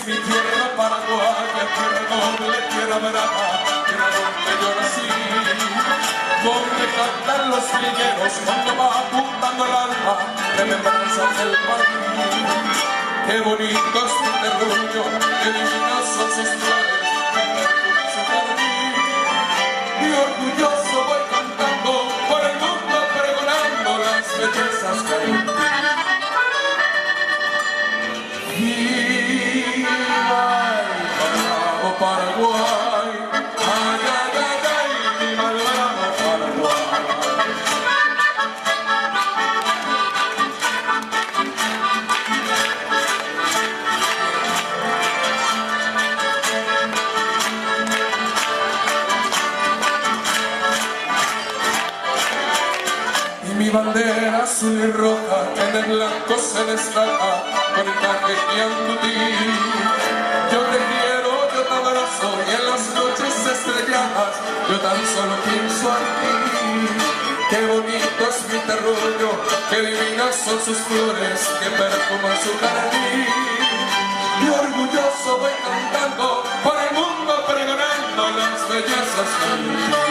es mi tierra paraguaya, tierra noble, tierra brava, tierra donde yo nací, donde cantan los trigueros cuando va apuntando el alma, remembranzas del país. Qué bonito es mi terruño, qué divinas son sus flores, su jardín. Y orgulloso voy cantando por el mundo, pregonando las bellezas que hay en ti. Viva el bravo Paraguay, ay, ay, ay, ay, viva el bravo Paraguay. Mi bandera azul y roja en el blanco se destaca con el traje y antutí. Yo te quiero, yo te abrazo y en las noches estrelladas yo tan solo pienso en ti. Qué bonito es mi terruño, qué divinas son sus flores que perfuman su jardín. Y orgulloso voy cantando por el mundo pregonando las bellezas que hay.